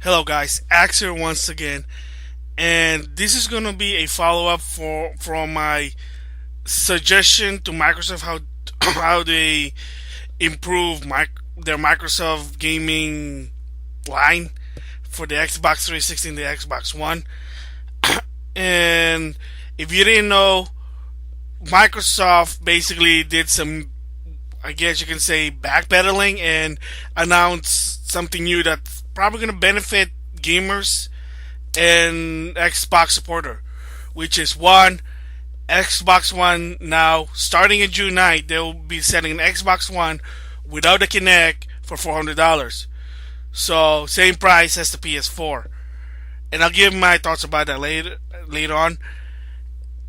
Hello guys, Axe here once again, and this is gonna be a follow-up from my suggestion to Microsoft how how they improve their Microsoft gaming line for the Xbox 360 and the Xbox One. And if you didn't know, Microsoft basically did some, I guess you can say, backpedaling and announced something new that's probably gonna benefit gamers and Xbox supporter, which is one, Xbox One now starting in June 9th, they'll be selling an Xbox One without the Kinect for $400. So same price as the PS4. And I'll give my thoughts about that later on.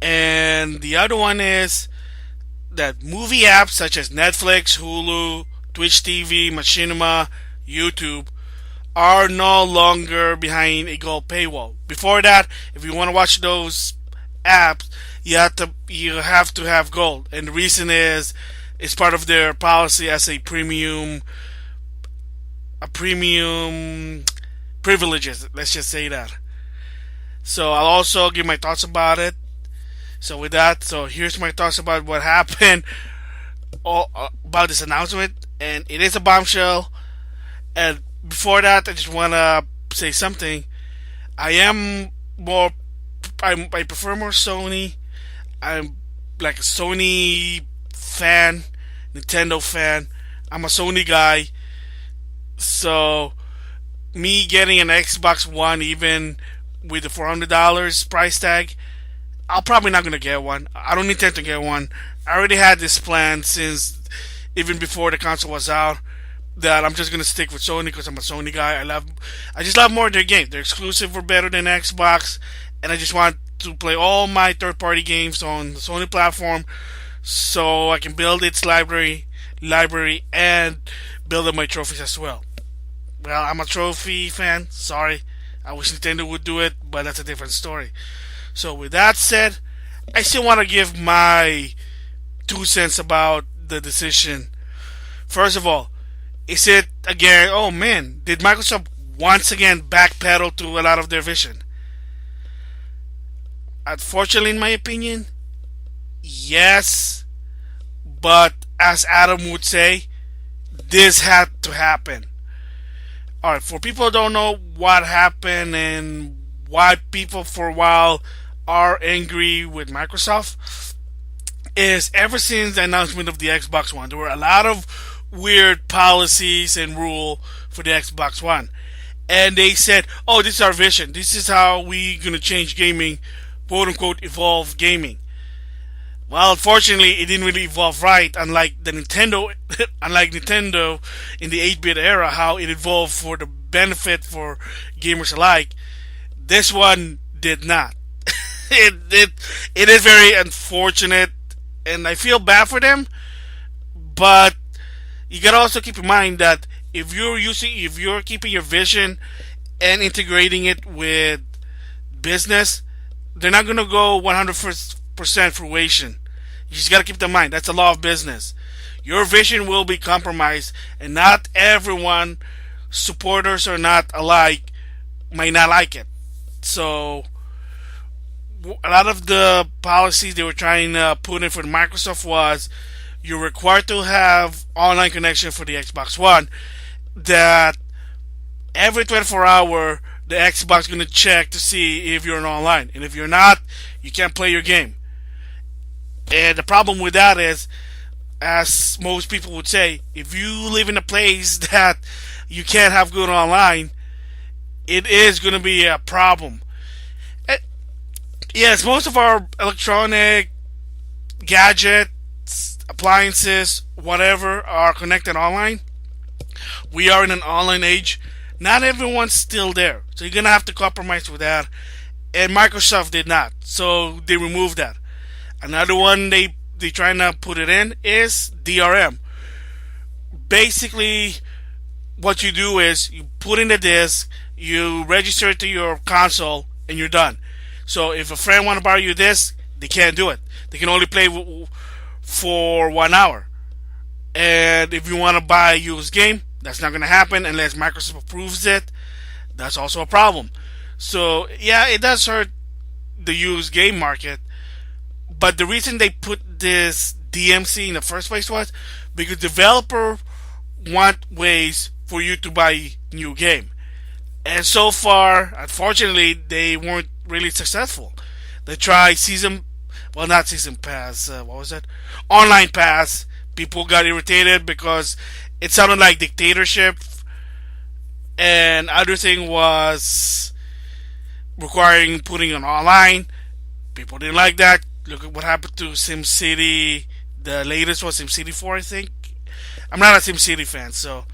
And the other one is that movie apps such as Netflix, Hulu, Twitch TV, Machinima, YouTube are no longer behind a gold paywall. Before that, if you want to watch those apps, you have to have gold, and the reason is it's part of their policy as a premium privileges. Let's just say that. So I'll also give my thoughts about it. So with that, so here's my thoughts about what happened about this announcement, and it is a bombshell. And before that, I just want to say something. I am more. I prefer more Sony. I'm like a Sony fan, Nintendo fan. I'm a Sony guy. So me getting an Xbox One, even with the $400 price tag, I'm probably not gonna get one. I don't intend to get one. I already had this plan since even before the console was out, that I'm just gonna stick with Sony because I'm a Sony guy. I just love more of their games. Their exclusive were better than Xbox, and I just want to play all my third-party games on the Sony platform, so I can build its library, and build up my trophies as well. Well, I'm a trophy fan. Sorry, I wish Nintendo would do it, but that's a different story. So with that said, I still want to give my 2 cents about the decision. First of all, is it again? Oh man, did Microsoft once again backpedal to a lot of their vision? Unfortunately, in my opinion, yes. But as Adam would say, this had to happen. Alright, for people who don't know what happened and why people for a while are angry with Microsoft, is ever since the announcement of the Xbox One, there were a lot of weird policies and rule for the Xbox One. And they said, oh, this is our vision. This is how we're going to change gaming, quote unquote, evolve gaming. Well, unfortunately, it didn't really evolve right, unlike Nintendo in the 8-bit era, how it evolved for the benefit for gamers alike. This one did not. It is very unfortunate, and I feel bad for them. But you gotta also keep in mind that if you're keeping your vision and integrating it with business, they're not gonna go 100% fruition. You just gotta keep that in mind. That's a law of business. Your vision will be compromised, and not everyone, supporters or not alike, might not like it. So a lot of the policies they were trying to put in for Microsoft was you're required to have online connection for the Xbox One. That every 24 hour the Xbox is going to check to see if you're online, and if you're not, you can't play your game. And the problem with that is, as most people would say, if you live in a place that you can't have good online, it is going to be a problem. Yes, most of our electronic gadgets, appliances, whatever, are connected online. We are in an online age. Not everyone's still there, so you're gonna have to compromise with that. And Microsoft did not, so they removed that. Another one they trying to put it in is DRM. Basically, what you do is you put in the disk, you register it to your console, and you're done. So if a friend want to borrow you this, they can't do it. They can only play for 1 hour. And if you want to buy a used game, that's not going to happen unless Microsoft approves it. That's also a problem. So yeah, it does hurt the used game market. But the reason they put this DMC in the first place was because developer want ways for you to buy new game. And so far, unfortunately, they weren't really successful. They tried season, well, not season pass. What was that? Online pass. People got irritated because it sounded like dictatorship. And other thing was requiring putting it online. People didn't like that. Look at what happened to SimCity. The latest was SimCity 4, I think. I'm not a SimCity fan, so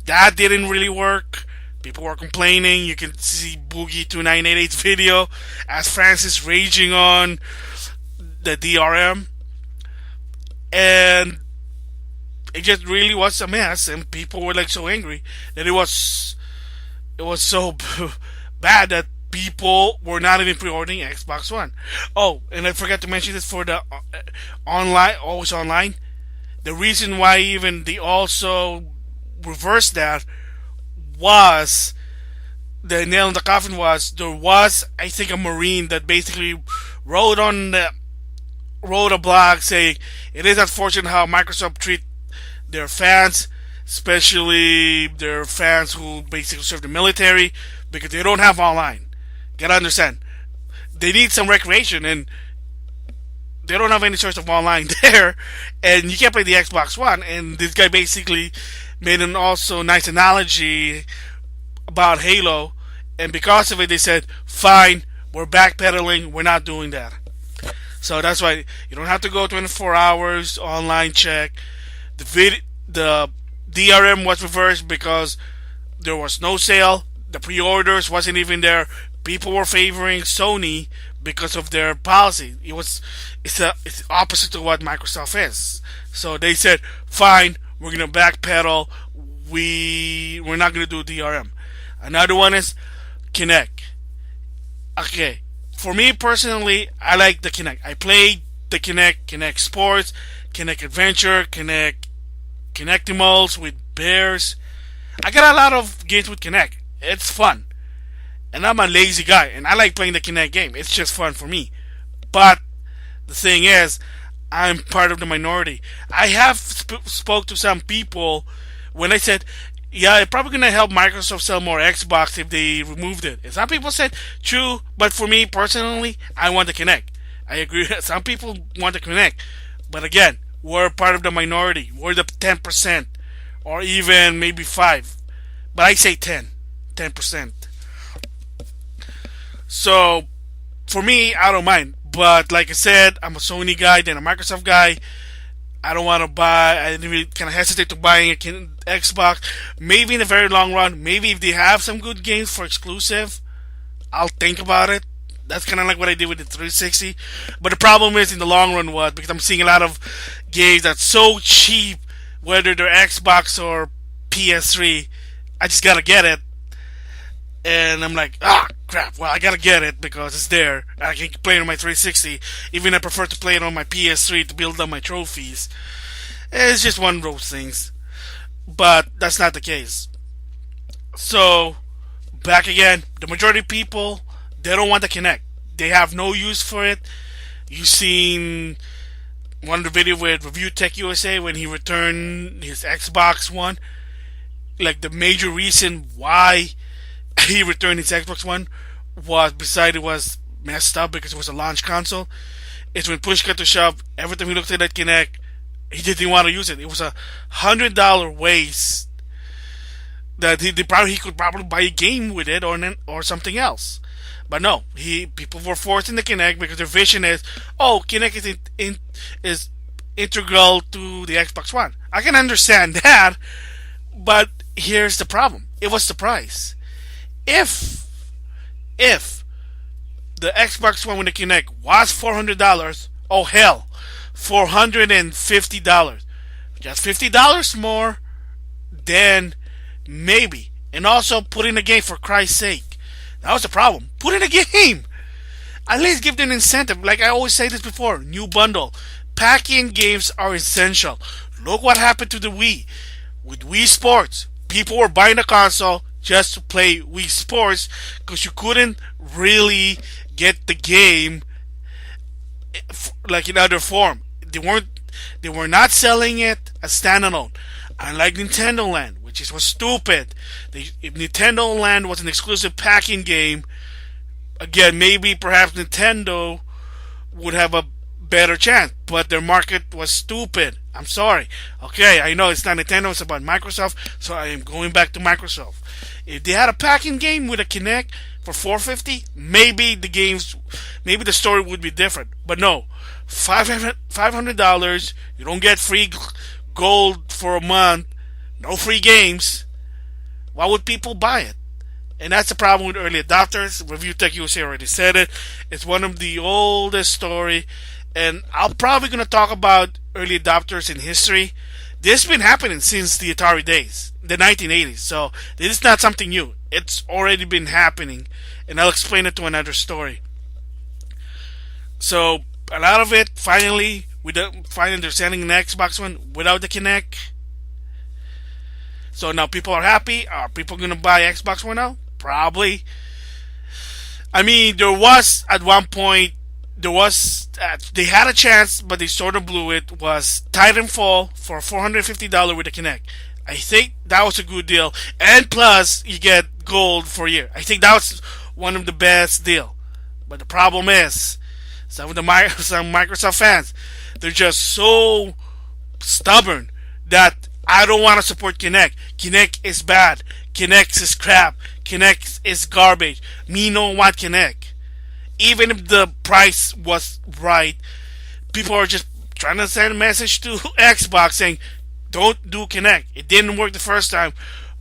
that didn't really work. People were complaining. You can see Boogie2988's video as Francis raging on the DRM. And it just really was a mess, and people were like so angry that it was so bad that people were not even pre-ordering Xbox One. Oh, and I forgot to mention this for the online, always online. The reason why even they also reversed that was the nail in the coffin was there was, I think, a Marine that basically wrote a blog saying it is unfortunate how Microsoft treat their fans, especially their fans who basically serve the military, because they don't have online. Gotta understand, they need some recreation, and they don't have any source of online there, and you can't play the Xbox One. And this guy basically made an also nice analogy about Halo, and because of it, they said, "Fine, we're backpedaling. We're not doing that." So that's why you don't have to go 24 hours online check. The DRM was reversed because there was no sale. The pre-orders wasn't even there. People were favoring Sony because of their policy. It's opposite to what Microsoft is. So they said, "Fine, we're gonna backpedal. We're not gonna do DRM." Another one is Kinect. Okay, for me personally, I like the Kinect. I played the Kinect Sports, Kinect Adventure, Kinectimals with bears. I got a lot of games with Kinect. It's fun. And I'm a lazy guy, and I like playing the Kinect game. It's just fun for me. But the thing is, I'm part of the minority. I have spoke to some people when I said, yeah, it's probably going to help Microsoft sell more Xbox if they removed it. And some people said, true, but for me personally, I want the Kinect. I agree. Some people want the Kinect. But again, we're part of the minority. We're the 10%, or even maybe 5. But I say 10%. So, for me, I don't mind. But like I said, I'm a Sony guy, then a Microsoft guy. I don't want to buy. I didn't really kind of hesitate to buying a Xbox. Maybe in the very long run, maybe if they have some good games for exclusive, I'll think about it. That's kind of like what I did with the 360. But the problem is in the long run was because I'm seeing a lot of games that's so cheap, whether they're Xbox or PS3, I just gotta get it. And I'm like, crap, well, I gotta get it because it's there. I can play it on my 360. Even I prefer to play it on my PS3 to build up my trophies. It's just one of those things. But that's not the case. So, back again, the majority of people, they don't want the Kinect. They have no use for it. You've seen one of the video with Review Tech USA when he returned his Xbox One. Like the major reason why he returned his Xbox One was, besides it was messed up because it was a launch console, it's when push got to shove, every time he looked at that Kinect, he didn't want to use it. It was $100 waste that he could probably buy a game with it or something else. But no, people were forcing the Kinect because their vision is, Kinect is integral to the Xbox One. I can understand that, but here's the problem. It was the price. If the Xbox One with the Kinect was $400, oh hell, $450, just $50 more, then maybe. And also put in a game, for Christ's sake. That was the problem. Put in a game. At least give them an incentive. Like I always say this before, new bundle. Pack-in games are essential. Look what happened to the Wii. With Wii Sports, people were buying the console, just to play Wii Sports because you couldn't really get the game like in other form. They were not selling it as standalone. Unlike Nintendo Land, which was stupid. If Nintendo Land was an exclusive packing game, again, maybe perhaps Nintendo would have a better chance, but their market was stupid. I'm sorry. Okay, I know it's not Nintendo, it's about Microsoft, so I am going back to Microsoft. If they had a packing game with a Kinect for $450, maybe the story would be different. But no, $500, you don't get free gold for a month, no free games. Why would people buy it? And that's the problem with early adopters. Review Tech USA already said it. It's one of the oldest story, and I'm probably going to talk about early adopters in history. This has been happening since the Atari days, the 1980s. So this is not something new. It's already been happening, and I'll explain it to another story. So a lot of it, finally they're selling an Xbox One without the Kinect. So now people are happy. Are people going to buy Xbox One now? Probably. I mean, there was at one point, they had a chance, but they sort of blew it. Was Titanfall for $450 with a Kinect. I think that was a good deal, and plus you get gold for a year. I think that was one of the best deal. But the problem is, some Microsoft fans, they're just so stubborn that I don't want to support Kinect. Kinect is bad. Kinect is crap. Kinect is garbage. Me don't want Kinect. Even if the price was right, people are just trying to send a message to Xbox saying, don't do Kinect. It didn't work the first time.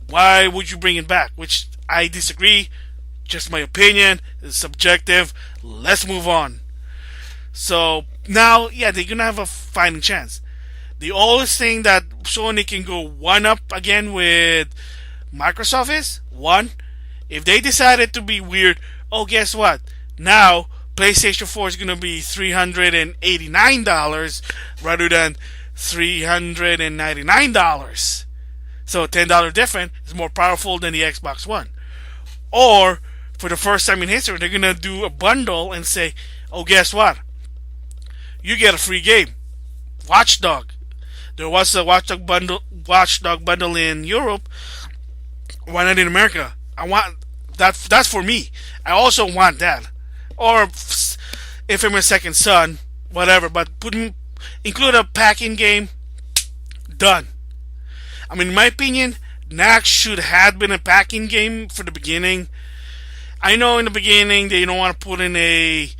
Why would you bring it back? Which I disagree. Just my opinion. It's subjective. Let's move on. So now, yeah, they're going to have a fighting chance. The only thing that Sony can go one up again with Microsoft is, one, if they decided to be weird, oh, guess what? Now, PlayStation 4 is going to be $389 rather than $399. So $10 difference is more powerful than the Xbox One. Or, for the first time in history, they're going to do a bundle and say, oh, guess what? You get a free game. Watchdog. There was a Watchdog bundle in Europe. Why not in America? I want that. That's for me. I also want that. Or if I'm a second son, whatever. But include a packing game. Done. I mean, in my opinion, NAC should have been a packing game for the beginning. I know in the beginning they don't want to put in a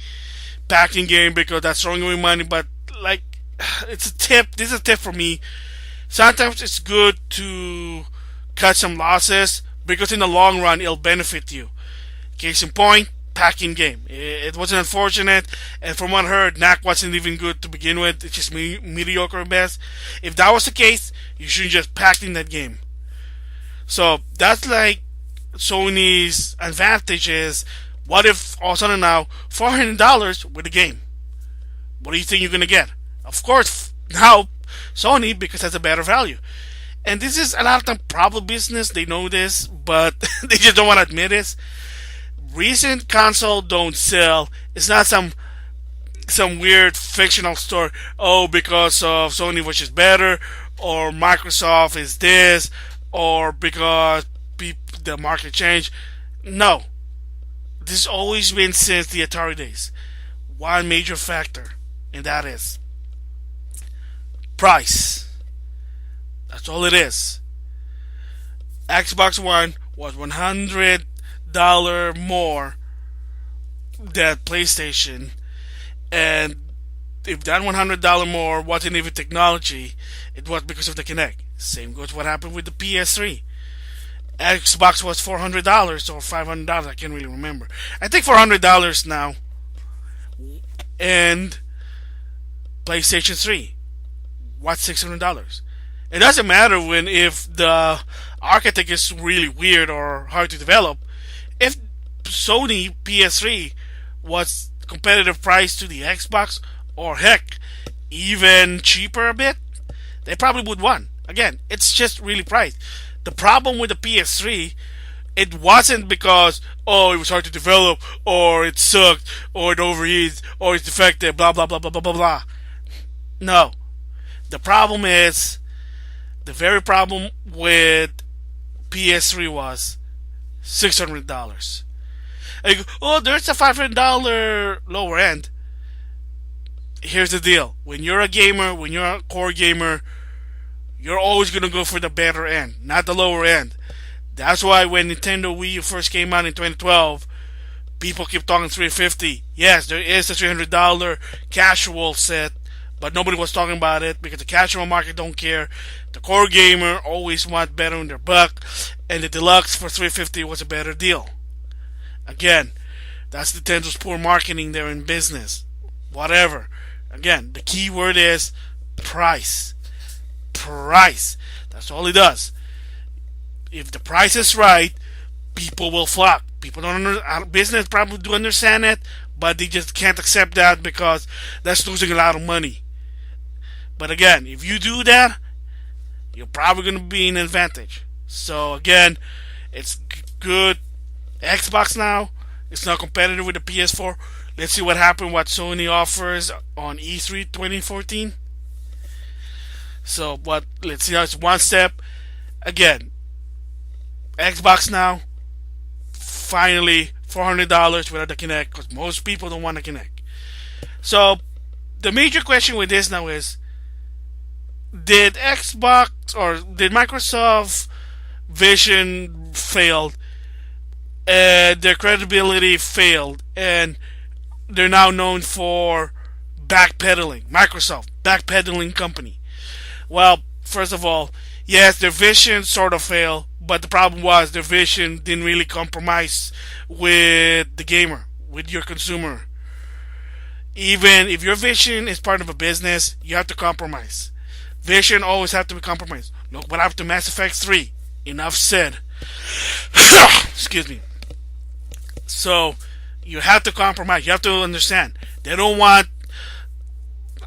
packing game because that's throwing away money, but like, it's a tip. This is a tip for me. Sometimes it's good to cut some losses because in the long run it'll benefit you. Case in point, packing game. It was unfortunate, and from what I heard, NAC wasn't even good to begin with. It's just mediocre at best. If that was the case, you shouldn't just pack in that game. So that's like Sony's advantage is, what if all of a sudden now $400 with the game? What do you think you're gonna get? Of course, now Sony, because that's a better value. And this is a lot of time probably business. They know this, but they just don't want to admit it. Recent console don't sell. It's not some weird fictional story. Oh, because of Sony, which is better, or Microsoft is this, or because the market changed. No, this has always been since the Atari days. One major factor, and that is price. That's all it is. Xbox One was $100 more than PlayStation, and if that $100 more wasn't even technology, it was because of the Kinect. Same goes what happened with the PS3. Xbox was $400 or $500. I can't really remember. I think $400 now. And PlayStation 3, what's $600? It doesn't matter if the architect is really weird or hard to develop. If Sony PS3 was competitive price to the Xbox, or heck, even cheaper a bit, they probably would won. Again, it's just really priced. The problem with the PS3 It wasn't because, oh, it was hard to develop, or it sucked, or it overheats, or it's defective, blah blah blah blah blah blah blah. No, the problem is the very problem with PS3 was $600. And you go, oh, there's a $500 lower end. Here's the deal: when you're a gamer, when you're a core gamer, you're always gonna go for the better end, not the lower end. That's why when Nintendo Wii U first came out in 2012, people keep talking 350. Yes, there is a $300 casual set, but nobody was talking about it because the casual market don't care. The core gamer always want better in their buck, and the deluxe for 350 was a better deal. Again, that's Nintendo's poor marketing there in business. Whatever. Again, the key word is price. Price. That's all it does. If the price is right, people will flock. People don't business probably do understand it, but they just can't accept that because that's losing a lot of money. But again, if you do that, you're probably going to be in advantage. So again, it's good. Xbox now, it's not competitive with the PS4. Let's see what happens, what Sony offers on E3 2014. So, but let's see how it's one step. Again, Xbox now, finally $400 without the Kinect, because most people don't want the Kinect. So, the major question with this now is, did Xbox or did Microsoft Vision failed? Their credibility failed, and they're now known for backpedaling. Microsoft, backpedaling company. Well, first of all, yes, their vision sort of failed, but the problem was their vision didn't really compromise with the gamer, with your consumer. Even if your vision is part of a business, you have to compromise. Vision always have to be compromised. Look what happened to Mass Effect 3. Enough said. Excuse me. So, you have to compromise. You have to understand. They don't want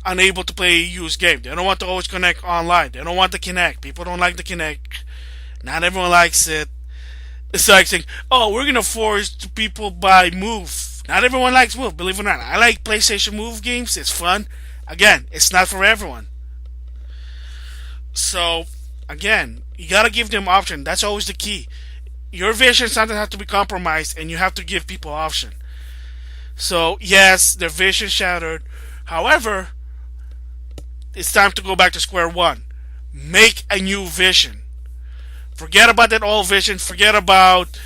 unable to play a used game. They don't want to always connect online. They don't want the Kinect. People don't like the Kinect. Not everyone likes it. It's like saying, oh, we're going to force people buy Move. Not everyone likes Move, believe it or not. I like PlayStation Move games. It's fun. Again, it's not for everyone. So, again, you got to give them option. That's always the key. Your vision sometimes has to be compromised, and you have to give people option. So, yes, their vision shattered. However, it's time to go back to square one. Make a new vision. Forget about that old vision. Forget about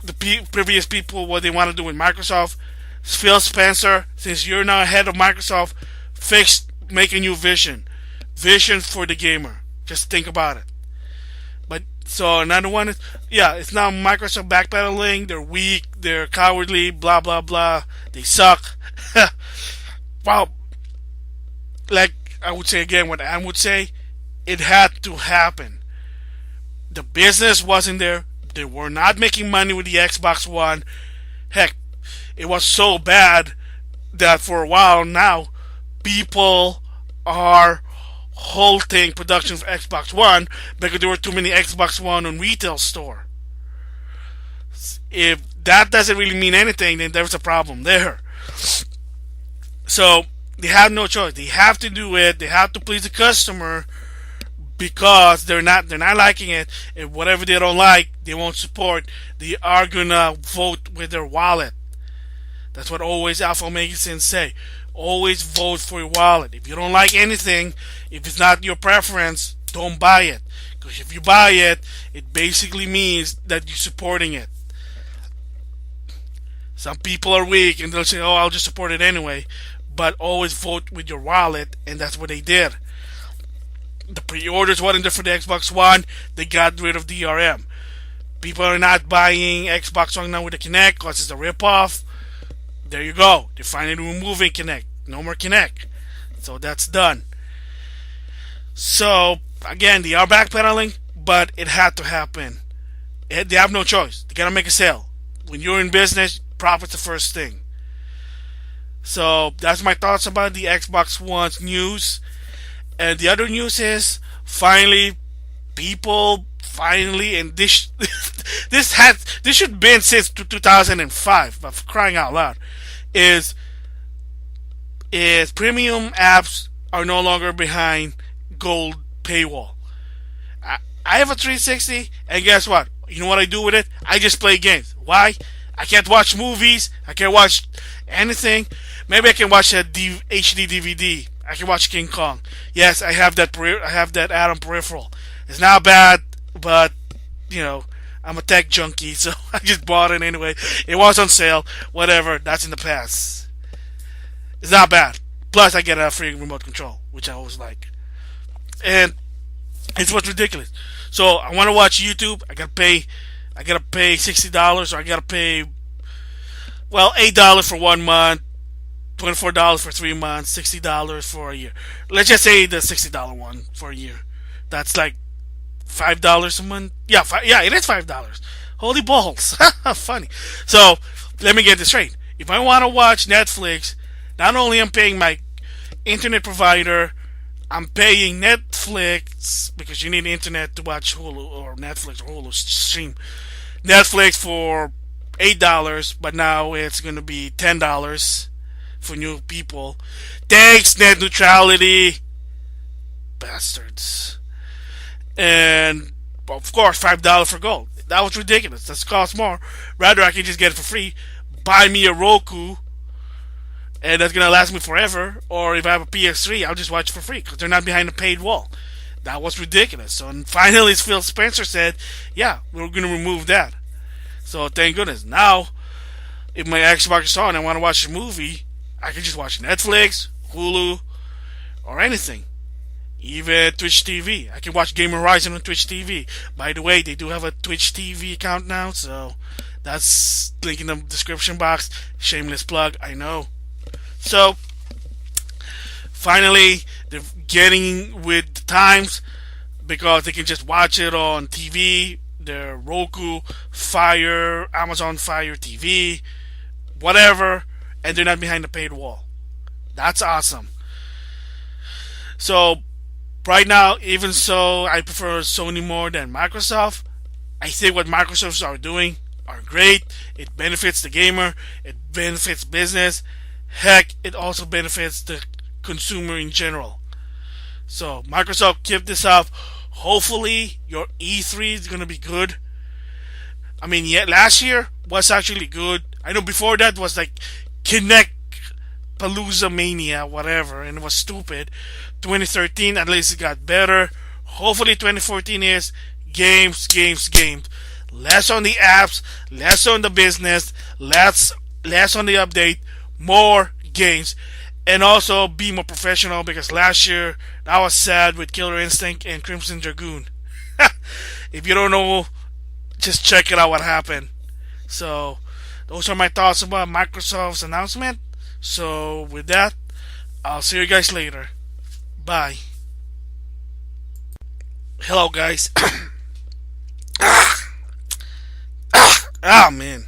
the previous people, what they want to do with Microsoft. Phil Spencer, since you're now head of Microsoft, make a new vision. Vision for the gamer. Just think about it. But so another one is, yeah, it's now Microsoft backpedaling. They're weak. They're cowardly. Blah blah blah. They suck. Well, like I would say again, what Ann would say, it had to happen. The business wasn't there. They were not making money with the Xbox One. Heck, it was so bad that for a while now, people are halting production of Xbox One because there were too many Xbox One on retail store. If that doesn't really mean anything, then there's a problem there. So they have no choice. They have to do it. They have to please the customer because they're not liking it. And whatever they don't like, they won't support. They are gonna vote with their wallet. That's what always Alpha Magazines say. Always vote for your wallet. If you don't like anything, if it's not your preference, don't buy it. Because if you buy it, it basically means that you're supporting it. Some people are weak and they'll say, oh, I'll just support it anyway. But always vote with your wallet, and that's what they did. The pre-orders wasn't there for the Xbox One. They got rid of DRM. People are not buying Xbox One now with the Kinect because it's a rip-off. There you go. They're finally removing Kinect. No more Kinect. So that's done. So, again, they are backpedaling, but it had to happen. They have no choice. They gotta make a sale. When you're in business, profit's the first thing. So, that's my thoughts about the Xbox One's news. And the other news is, finally, people finally, and this this should been since 2005, but for crying out loud, is is premium apps are no longer behind gold paywall. I have a 360, and guess what? You know what I do with it? I just play games. Why? I can't watch movies. I can't watch anything. Maybe I can watch a HD DVD. I can watch King Kong. Yes, I have that. I have that Atom peripheral. It's not bad, but you know, I'm a tech junkie, so I just bought it anyway. It was on sale. Whatever. That's in the past. It's not bad. Plus, I get a free remote control, which I always like. And it's what's ridiculous. So I want to watch YouTube. I gotta pay. I gotta pay $60, or I gotta pay, well, $8 for 1 month, $24 for 3 months, $60 for a year. Let's just say the $60 one for a year. That's like $5 a month. Yeah, yeah, it is $5. Holy balls! Funny. So let me get this straight. If I want to watch Netflix, not only I'm paying my internet provider, I'm paying Netflix, because you need internet to watch Hulu or Netflix or Hulu stream. Netflix for $8, but now it's going to be $10 for new people. Thanks, net neutrality, bastards. And of course, $5 for gold. That was ridiculous. That's cost more. Rather, I can just get it for free. Buy me a Roku, and that's gonna last me forever. Or if I have a PS3, I'll just watch it for free because they're not behind a paid wall. That was ridiculous. So finally, Phil Spencer said, "Yeah, we're gonna remove that." So thank goodness. Now, if my Xbox is on and I want to watch a movie, I can just watch Netflix, Hulu, or anything. Even Twitch TV. I can watch Game Horizon on Twitch TV. By the way, they do have a Twitch TV account now, so that's link in the description box. Shameless plug, I know. So, finally, they're getting with the times because they can just watch it on TV, their Roku, Fire, Amazon Fire TV, whatever, and they're not behind the paid wall. That's awesome. So, right now, even so, I prefer Sony more than Microsoft. I think what Microsoft are doing are great. It benefits the gamer. It benefits business. Heck, it also benefits the consumer in general. So, Microsoft, keep this up. Hopefully, your E3 is going to be good. I mean, yeah, last year was actually good. I know before that was like Kinect Palooza Mania, whatever, and it was stupid. 2013, at least it got better. Hopefully 2014 is games. Less on the apps, less on the business, less on the update, more games. And also be more professional, because last year that was sad with Killer Instinct and Crimson Dragoon. If you don't know, just check it out what happened. So those are my thoughts about Microsoft's announcement. So with that, I'll see you guys later. Bye. Hello, guys. Ah, man.